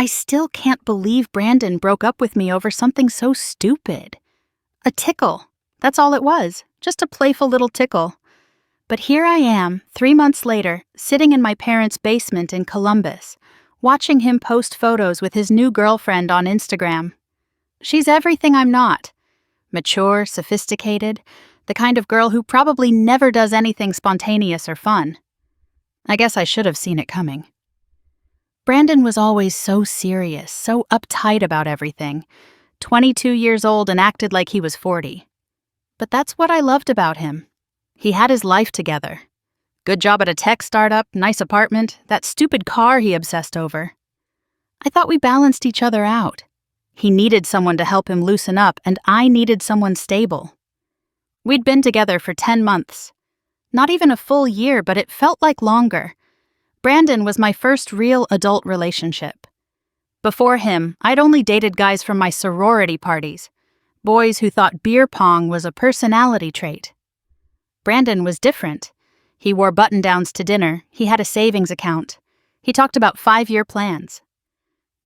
I still can't believe Brandon broke up with me over something so stupid. A tickle. That's all it was, just a playful little tickle. But here I am, 3 months later, sitting in my parents' basement in Columbus, watching him post photos with his new girlfriend on Instagram. She's everything I'm not. Mature, sophisticated, the kind of girl who probably never does anything spontaneous or fun. I guess I should have seen it coming. Brandon was always so serious, so uptight about everything, 22 years old and acted like he was 40. But that's what I loved about him. He had his life together. Good job at a tech startup, nice apartment, that stupid car he obsessed over. I thought we balanced each other out. He needed someone to help him loosen up, and I needed someone stable. We'd been together for 10 months. Not even a full year, but it felt like longer. Brandon was my first real adult relationship. Before him, I'd only dated guys from my sorority parties, boys who thought beer pong was a personality trait. Brandon was different. He wore button-downs to dinner, he had a savings account. He talked about 5-year plans.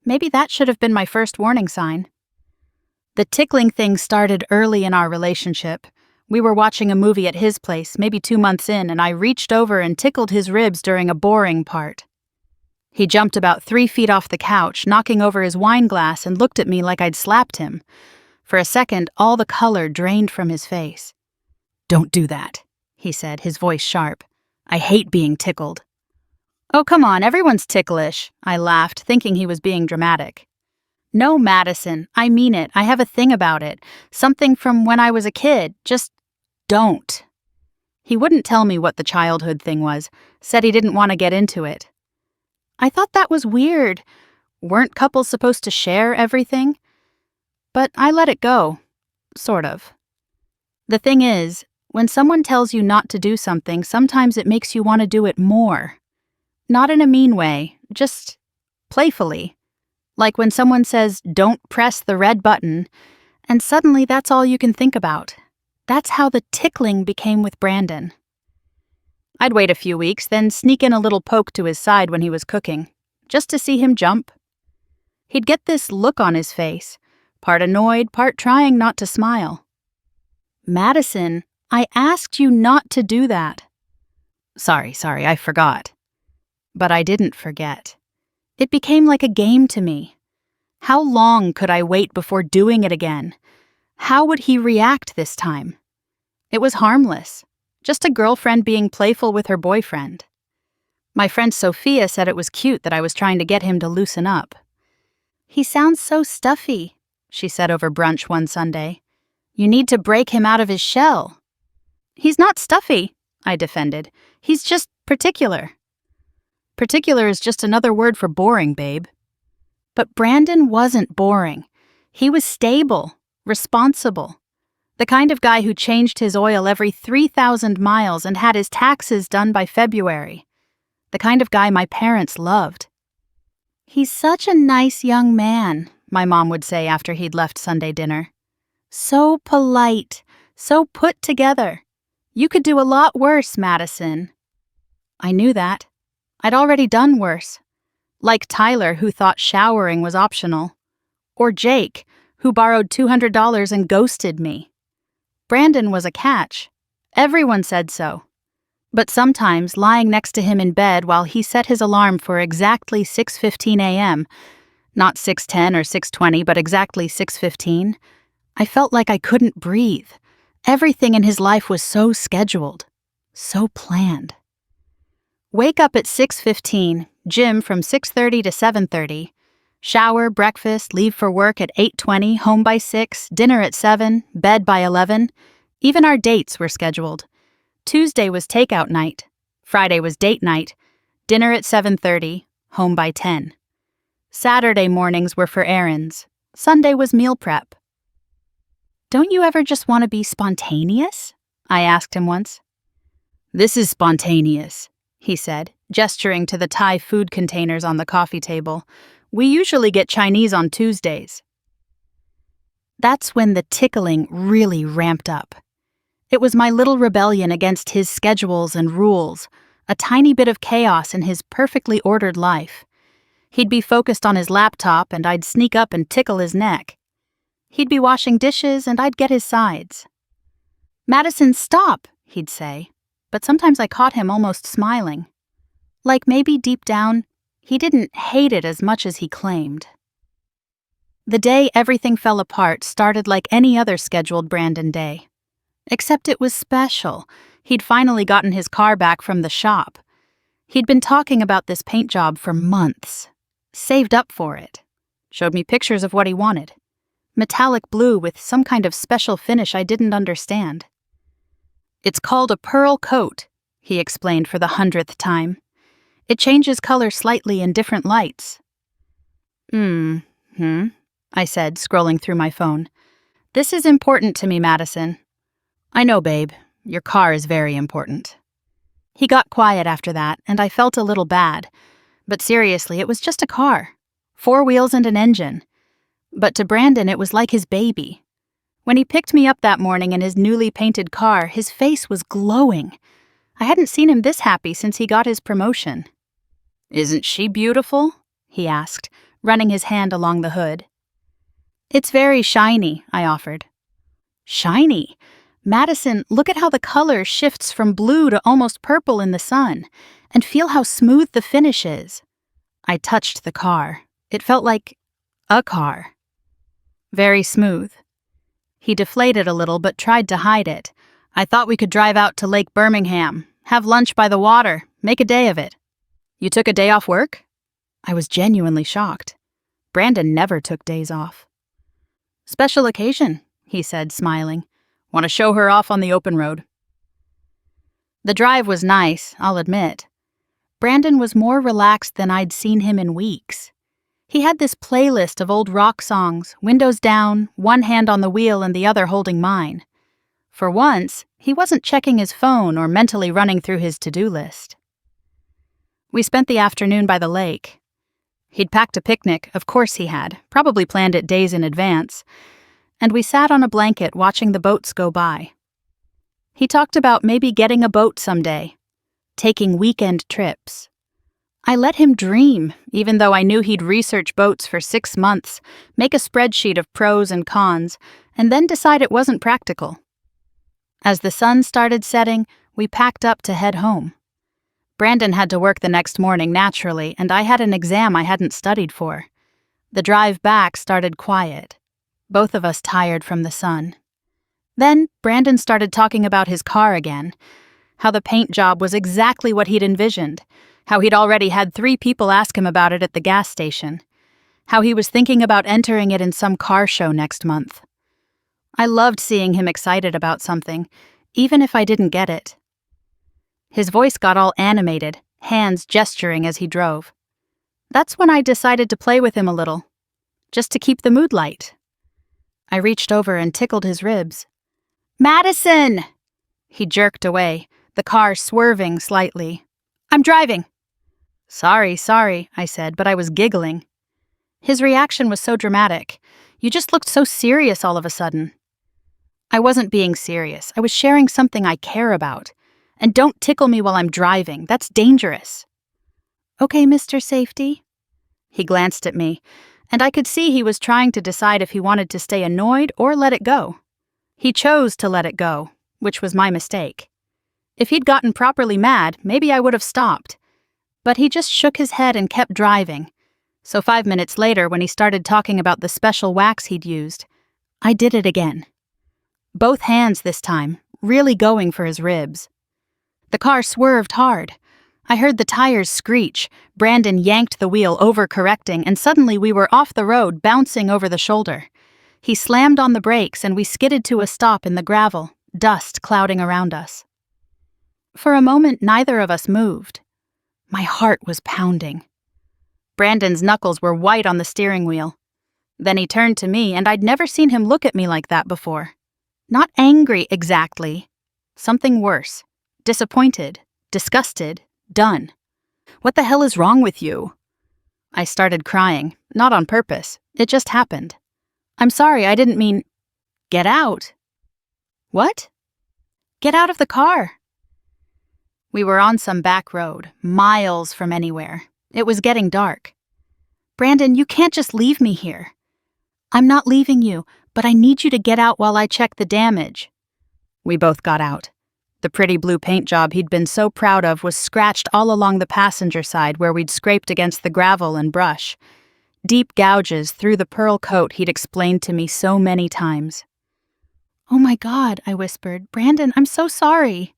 Maybe that should have been my first warning sign. The tickling thing started early in our relationship. We were watching a movie at his place, maybe 2 months in, and I reached over and tickled his ribs during a boring part. He jumped about 3 feet off the couch, knocking over his wine glass, and looked at me like I'd slapped him. For a second, all the color drained from his face. "Don't do that," he said, his voice sharp. "I hate being tickled." "Oh, come on, everyone's ticklish," I laughed, thinking he was being dramatic. "No, Madison, I mean it. I have a thing about it. Something from when I was a kid. Just don't." He wouldn't tell me what the childhood thing was, said he didn't want to get into it. I thought that was weird. Weren't couples supposed to share everything? But I let it go. Sort of. The thing is, when someone tells you not to do something, sometimes it makes you want to do it more. Not in a mean way, just playfully. Like when someone says, "Don't press the red button," and suddenly that's all you can think about. That's how the tickling became with Brandon. I'd wait a few weeks, then sneak in a little poke to his side when he was cooking, just to see him jump. He'd get this look on his face, part annoyed, part trying not to smile. "Madison, I asked you not to do that." Sorry, I forgot." But I didn't forget. It became like a game to me. How long could I wait before doing it again? How would he react this time? It was harmless, just a girlfriend being playful with her boyfriend. My friend Sophia said it was cute that I was trying to get him to loosen up. "He sounds so stuffy," she said over brunch one Sunday. "You need to break him out of his shell." "He's not stuffy," I defended. "He's just particular." Particular is just another word for boring, babe. But Brandon wasn't boring. He was stable, responsible. The kind of guy who changed his oil every 3,000 miles and had his taxes done by February. The kind of guy my parents loved. "He's such a nice young man," my mom would say after he'd left Sunday dinner. "So polite, so put together. You could do a lot worse, Madison." I knew that. I'd already done worse. Like Tyler, who thought showering was optional. Or Jake, who borrowed $200 and ghosted me. Brandon was a catch. Everyone said so. But sometimes, lying next to him in bed while he set his alarm for exactly 6:15 a.m., not 6:10 or 6:20, but exactly 6:15, I felt like I couldn't breathe. Everything in his life was so scheduled, so planned. Wake up at 6:15, gym from 6:30 to 7:30, shower, breakfast, leave for work at 8:20, home by 6, dinner at 7, bed by 11. Even our dates were scheduled. Tuesday was takeout night, Friday was date night, dinner at 7:30, home by 10. Saturday mornings were for errands, Sunday was meal prep. "Don't you ever just want to be spontaneous?" I asked him once. "This is spontaneous," he said, gesturing to the Thai food containers on the coffee table. "We usually get Chinese on Tuesdays." That's when the tickling really ramped up. It was my little rebellion against his schedules and rules, a tiny bit of chaos in his perfectly ordered life. He'd be focused on his laptop and I'd sneak up and tickle his neck. He'd be washing dishes and I'd get his sides. "Madison, stop," he'd say, but sometimes I caught him almost smiling. Like maybe deep down, he didn't hate it as much as he claimed. The day everything fell apart started like any other scheduled Brandon day. Except it was special. He'd finally gotten his car back from the shop. He'd been talking about this paint job for months. Saved up for it. Showed me pictures of what he wanted. Metallic blue with some kind of special finish I didn't understand. "It's called a pearl coat," he explained for the 100th time. "It changes color slightly in different lights." I said, scrolling through my phone. "This is important to me, Madison." "I know, babe. Your car is very important." He got quiet after that, and I felt a little bad. But seriously, it was just a car. 4 wheels and an engine. But to Brandon, it was like his baby. When he picked me up that morning in his newly painted car, his face was glowing. I hadn't seen him this happy since he got his promotion. "Isn't she beautiful?" he asked, running his hand along the hood. "It's very shiny," I offered. "Shiny? Madison, look at how the color shifts from blue to almost purple in the sun, and feel how smooth the finish is." I touched the car. It felt like a car. Very smooth. He deflated a little but tried to hide it. "I thought we could drive out to Lake Birmingham, have lunch by the water, make a day of it." "You took a day off work?" I was genuinely shocked. Brandon never took days off. "Special occasion," he said, smiling. "Want to show her off on the open road." The drive was nice, I'll admit. Brandon was more relaxed than I'd seen him in weeks. He had this playlist of old rock songs, windows down, one hand on the wheel and the other holding mine. For once, he wasn't checking his phone or mentally running through his to-do list. We spent the afternoon by the lake. He'd packed a picnic, of course he had, probably planned it days in advance, and we sat on a blanket watching the boats go by. He talked about maybe getting a boat someday, taking weekend trips. I let him dream, even though I knew he'd research boats for 6 months, make a spreadsheet of pros and cons, and then decide it wasn't practical. As the sun started setting, we packed up to head home. Brandon had to work the next morning naturally, and I had an exam I hadn't studied for. The drive back started quiet, both of us tired from the sun. Then Brandon started talking about his car again, how the paint job was exactly what he'd envisioned, how he'd already had 3 people ask him about it at the gas station, how he was thinking about entering it in some car show next month. I loved seeing him excited about something, even if I didn't get it. His voice got all animated, hands gesturing as he drove. That's when I decided to play with him a little, just to keep the mood light. I reached over and tickled his ribs. "Madison!" He jerked away, the car swerving slightly. "I'm driving." Sorry, I said, but I was giggling. His reaction was so dramatic. "You just looked so serious all of a sudden." I wasn't being serious. I was sharing something I care about. And don't tickle me while I'm driving. That's dangerous. "Okay, Mr. Safety." He glanced at me, and I could see he was trying to decide if he wanted to stay annoyed or let it go. He chose to let it go, which was my mistake. If he'd gotten properly mad, maybe I would have stopped. But he just shook his head and kept driving. So 5 minutes later, when he started talking about the special wax he'd used, I did it again. Both hands this time, really going for his ribs. The car swerved hard. I heard the tires screech. Brandon yanked the wheel, overcorrecting, and suddenly we were off the road, bouncing over the shoulder. He slammed on the brakes, and we skidded to a stop in the gravel, dust clouding around us. For a moment, neither of us moved. My heart was pounding. Brandon's knuckles were white on the steering wheel. Then he turned to me, and I'd never seen him look at me like that before. Not angry exactly. Something worse. Disappointed, disgusted, done. "What the hell is wrong with you?" I started crying, not on purpose. It just happened. "I'm sorry, I didn't mean—" "Get out." "What?" "Get out of the car." We were on some back road, miles from anywhere. It was getting dark. Brandon, you can't just leave me here. I'm not leaving you, but I need you to get out while I check the damage. We both got out. The pretty blue paint job he'd been so proud of was scratched all along the passenger side where we'd scraped against the gravel and brush. Deep gouges through the pearl coat he'd explained to me so many times. Oh my God, I whispered. Brandon, I'm so sorry.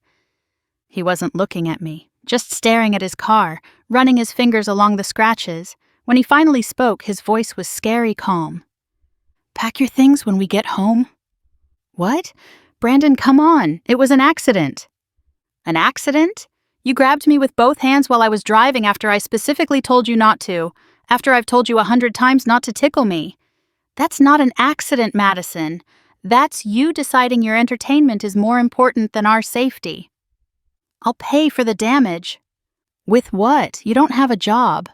He wasn't looking at me, just staring at his car, running his fingers along the scratches. When he finally spoke, his voice was scary calm. Pack your things when we get home. What? Brandon, come on. It was an accident. An accident? You grabbed me with both hands while I was driving after I specifically told you not to, after I've told you 100 times not to tickle me. That's not an accident, Madison. That's you deciding your entertainment is more important than our safety. I'll pay for the damage. With what? You don't have a job.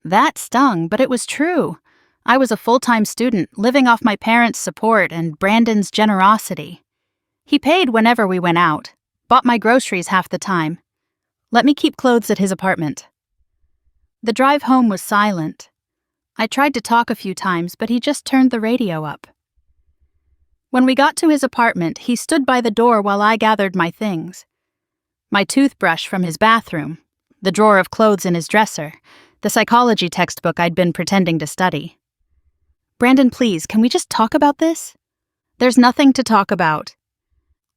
That stung, but it was true. I was a full-time student, living off my parents' support and Brandon's generosity. He paid whenever we went out, bought my groceries half the time. Let me keep clothes at his apartment. The drive home was silent. I tried to talk a few times, but he just turned the radio up. When we got to his apartment, he stood by the door while I gathered my things. My toothbrush from his bathroom, the drawer of clothes in his dresser, the psychology textbook I'd been pretending to study. Brandon, please, can we just talk about this? There's nothing to talk about.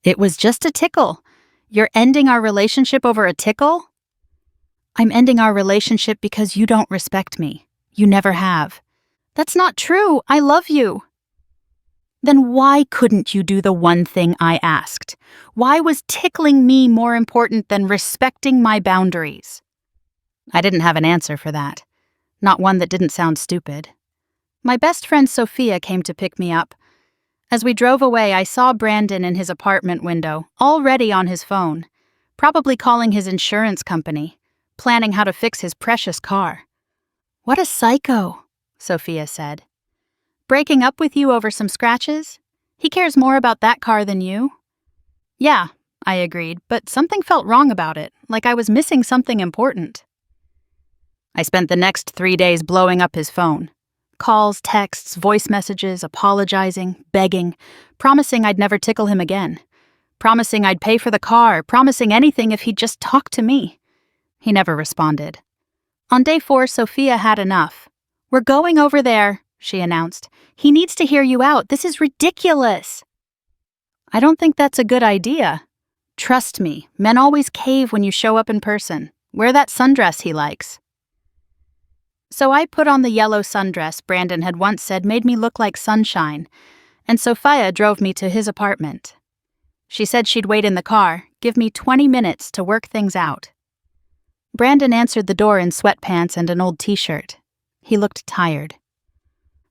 It was just a tickle. You're ending our relationship over a tickle? I'm ending our relationship because you don't respect me. You never have. That's not true. I love you. Then why couldn't you do the one thing I asked? Why was tickling me more important than respecting my boundaries? I didn't have an answer for that. Not one that didn't sound stupid. My best friend Sophia came to pick me up. As we drove away, I saw Brandon in his apartment window, already on his phone, probably calling his insurance company, planning how to fix his precious car. What a psycho, Sophia said. Breaking up with you over some scratches? He cares more about that car than you? Yeah, I agreed, but something felt wrong about it, like I was missing something important. I spent the next 3 days blowing up his phone. Calls, texts, voice messages, apologizing, begging, promising I'd never tickle him again. Promising I'd pay for the car, promising anything if he'd just talk to me. He never responded. On day 4, Sophia had enough. We're going over there, she announced. He needs to hear you out. This is ridiculous. I don't think that's a good idea. Trust me, men always cave when you show up in person. Wear that sundress he likes. So I put on the yellow sundress Brandon had once said made me look like sunshine, and Sophia drove me to his apartment. She said she'd wait in the car, give me 20 minutes to work things out. Brandon answered the door in sweatpants and an old t-shirt. He looked tired.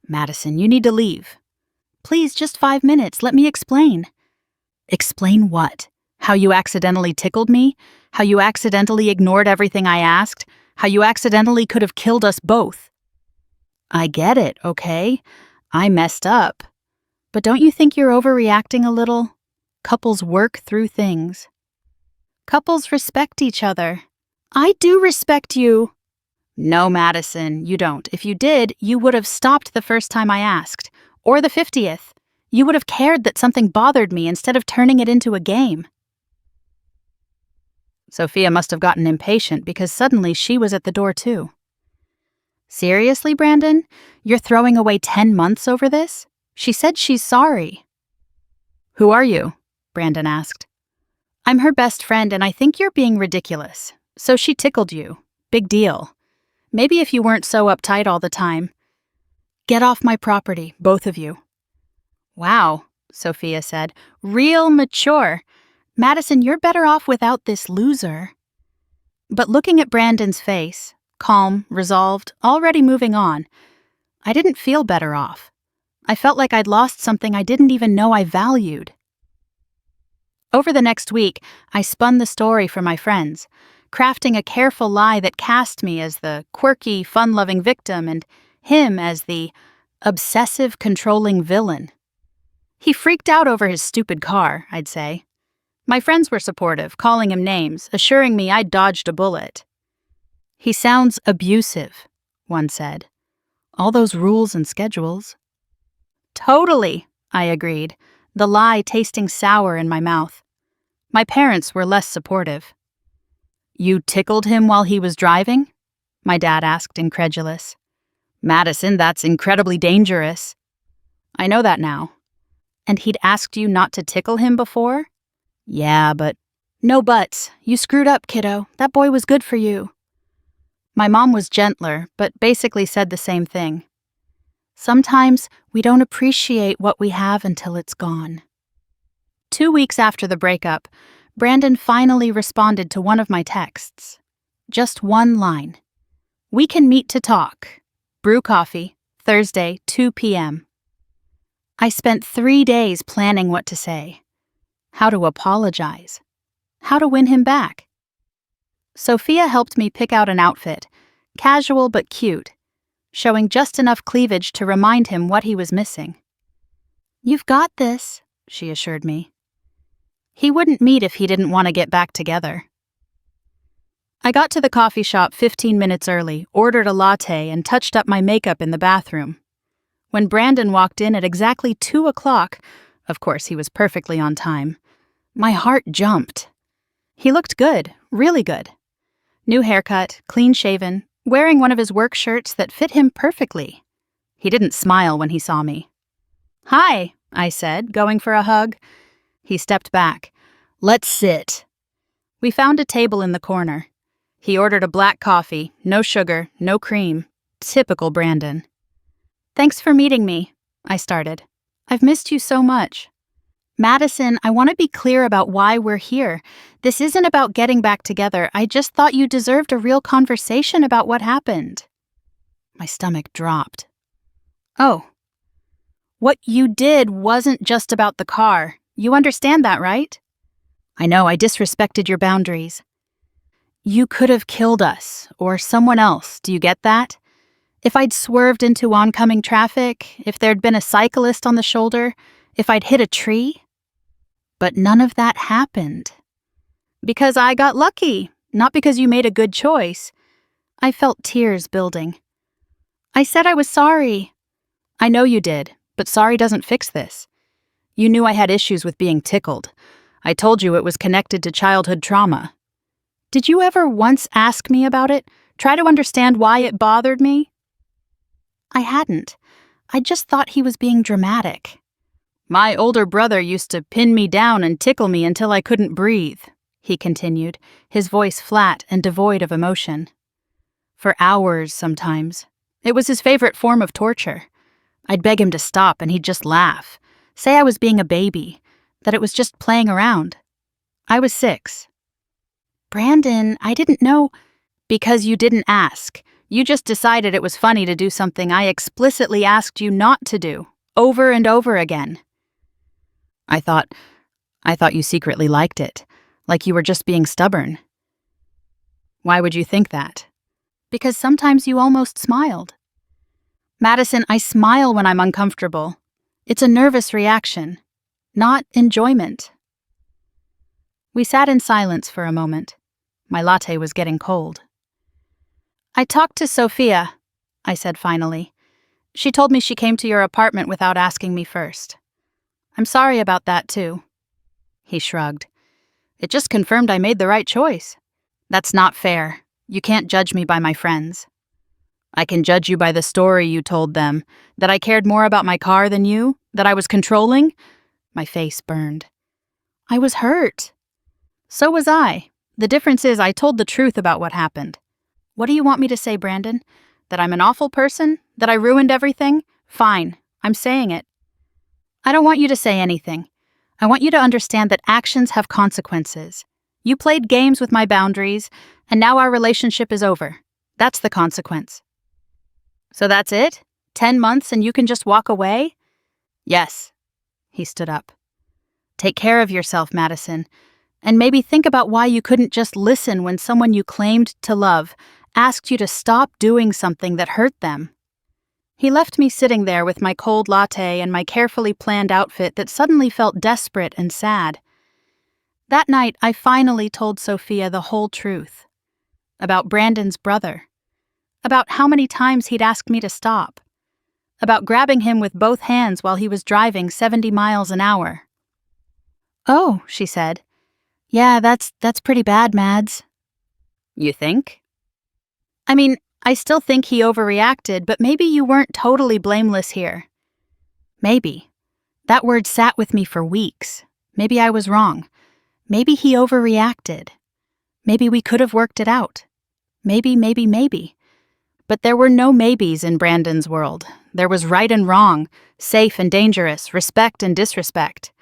Madison, you need to leave. Please, just 5 minutes. Let me explain. Explain what? How you accidentally tickled me? How you accidentally ignored everything I asked? How you accidentally could have killed us both? I get it, okay? I messed up. But don't you think you're overreacting a little? Couples work through things. Couples respect each other. I do respect you. No, Madison, you don't. If you did, you would have stopped the first time I asked. Or the 50th. You would have cared that something bothered me instead of turning it into a game. Sophia must have gotten impatient because suddenly she was at the door too. Seriously, Brandon? You're throwing away 10 months over this? She said she's sorry. Who are you? Brandon asked. I'm her best friend and I think you're being ridiculous. So she tickled you. Big deal. Maybe if you weren't so uptight all the time. Get off my property, both of you. Wow, Sophia said. Real mature. Madison, you're better off without this loser. But looking at Brandon's face, calm, resolved, already moving on, I didn't feel better off. I felt like I'd lost something I didn't even know I valued. Over the next week, I spun the story for my friends, crafting a careful lie that cast me as the quirky, fun-loving victim and him as the obsessive, controlling villain. He freaked out over his stupid car, I'd say. My friends were supportive, calling him names, assuring me I'd dodged a bullet. He sounds abusive, one said. All those rules and schedules. Totally, I agreed, the lie tasting sour in my mouth. My parents were less supportive. You tickled him while he was driving? My dad asked, incredulous. Madison, that's incredibly dangerous. I know that now. And he'd asked you not to tickle him before? Yeah, but... No buts. You screwed up, kiddo. That boy was good for you. My mom was gentler, but basically said the same thing. Sometimes we don't appreciate what we have until it's gone. 2 weeks after the breakup, Brandon finally responded to one of my texts. Just one line. We can meet to talk. Brew coffee, Thursday, 2 p.m. I spent 3 days planning what to say. How to apologize. How to win him back. Sophia helped me pick out an outfit, casual but cute, showing just enough cleavage to remind him what he was missing. You've got this, she assured me. He wouldn't meet if he didn't want to get back together. I got to the coffee shop 15 minutes early, ordered a latte, and touched up my makeup in the bathroom. When Brandon walked in at exactly 2 o'clock, of course he was perfectly on time, my heart jumped. He looked good, really good. New haircut, clean-shaven, wearing one of his work shirts that fit him perfectly. He didn't smile when he saw me. Hi, I said, going for a hug. He stepped back. Let's sit. We found a table in the corner. He ordered a black coffee, no sugar, no cream. Typical Brandon. Thanks for meeting me, I started. I've missed you so much. Madison, I want to be clear about why we're here. This isn't about getting back together. I just thought you deserved a real conversation about what happened. My stomach dropped. Oh. What you did wasn't just about the car. You understand that, right? I know, I disrespected your boundaries. You could have killed us, or someone else, do you get that? If I'd swerved into oncoming traffic, if there'd been a cyclist on the shoulder, if I'd hit a tree. But none of that happened. Because I got lucky, not because you made a good choice. I felt tears building. I said I was sorry. I know you did, but sorry doesn't fix this. You knew I had issues with being tickled. I told you it was connected to childhood trauma. Did you ever once ask me about it? Try to understand why it bothered me? I hadn't. I just thought he was being dramatic. My older brother used to pin me down and tickle me until I couldn't breathe, he continued, his voice flat and devoid of emotion. For hours, sometimes. It was his favorite form of torture. I'd beg him to stop and he'd just laugh, say I was being a baby, that it was just playing around. I was 6. Brandon, I didn't know. Because you didn't ask. You just decided it was funny to do something I explicitly asked you not to do, over and over again. I thought you secretly liked it, like you were just being stubborn. Why would you think that? Because sometimes you almost smiled. Madison, I smile when I'm uncomfortable. It's a nervous reaction, not enjoyment. We sat in silence for a moment. My latte was getting cold. I talked to Sophia, I said finally. She told me she came to your apartment without asking me first. I'm sorry about that, too. He shrugged. It just confirmed I made the right choice. That's not fair. You can't judge me by my friends. I can judge you by the story you told them, that I cared more about my car than you, that I was controlling. My face burned. I was hurt. So was I. The difference is I told the truth about what happened. What do you want me to say, Brandon? That I'm an awful person? That I ruined everything? Fine, I'm saying it. I don't want you to say anything. I want you to understand that actions have consequences. You played games with my boundaries, and now our relationship is over. That's the consequence. So that's it? 10 months and you can just walk away? Yes. He stood up. Take care of yourself, Madison, and maybe think about why you couldn't just listen when someone you claimed to love asked you to stop doing something that hurt them. He left me sitting there with my cold latte and my carefully planned outfit that suddenly felt desperate and sad. That night, I finally told Sophia the whole truth. About Brandon's brother. About how many times he'd asked me to stop. about grabbing him with both hands while he was driving 70 miles an hour. "Oh," she said. "Yeah, that's pretty bad, Mads." "You think?" "I mean, I still think he overreacted, but maybe you weren't totally blameless here." Maybe. That word sat with me for weeks. Maybe I was wrong. Maybe he overreacted. Maybe we could have worked it out. Maybe. But there were no maybes in Brandon's world. There was right and wrong, safe and dangerous, respect and disrespect.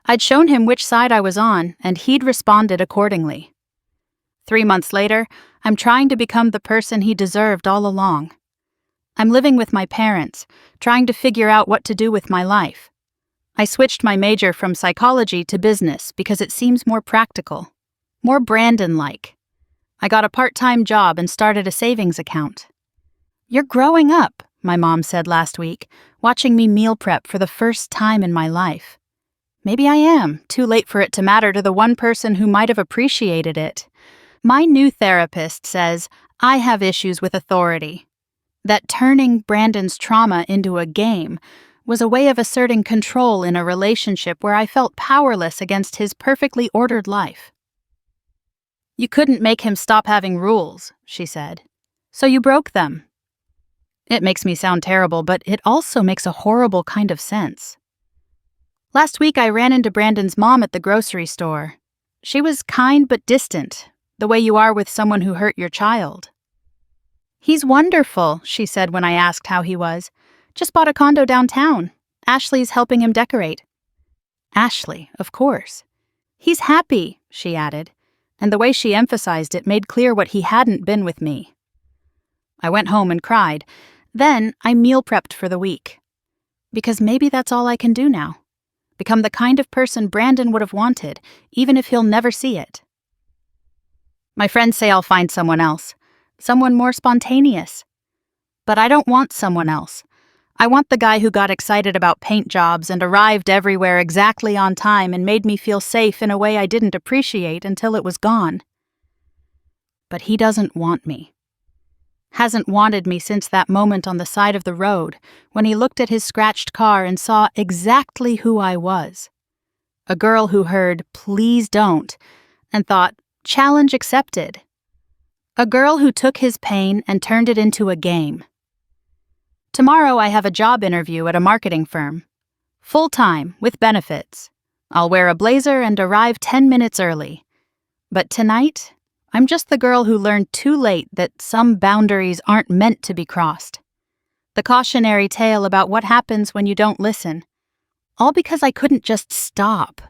I'd shown him which side I was on, and he'd responded accordingly. 3 months later, I'm trying to become the person he deserved all along. I'm living with my parents, trying to figure out what to do with my life. I switched my major from psychology to business because it seems more practical, more Brandon-like. I got a part-time job and started a savings account. "You're growing up," my mom said last week, watching me meal prep for the first time in my life. Maybe I am, too late for it to matter to the one person who might have appreciated it. My new therapist says I have issues with authority. That turning Brandon's trauma into a game was a way of asserting control in a relationship where I felt powerless against his perfectly ordered life. "You couldn't make him stop having rules," she said. "So you broke them." It makes me sound terrible, but it also makes a horrible kind of sense. Last week I ran into Brandon's mom at the grocery store. She was kind but distant, the way you are with someone who hurt your child. "He's wonderful," she said when I asked how he was. "Just bought a condo downtown. Ashley's helping him decorate." Ashley, of course. "He's happy," she added, and the way she emphasized it made clear what he hadn't been with me. I went home and cried. Then I meal prepped for the week. Because maybe that's all I can do now. Become the kind of person Brandon would have wanted, even if he'll never see it. My friends say I'll find someone else. Someone more spontaneous. But I don't want someone else. I want the guy who got excited about paint jobs and arrived everywhere exactly on time and made me feel safe in a way I didn't appreciate until it was gone. But he doesn't want me. Hasn't wanted me since that moment on the side of the road when he looked at his scratched car and saw exactly who I was. A girl who heard, "Please don't," and thought, "Challenge accepted." A girl who took his pain and turned it into a game. Tomorrow I have a job interview at a marketing firm. Full-time, with benefits. I'll wear a blazer and arrive 10 minutes early. But tonight, I'm just the girl who learned too late that some boundaries aren't meant to be crossed. The cautionary tale about what happens when you don't listen. All because I couldn't just stop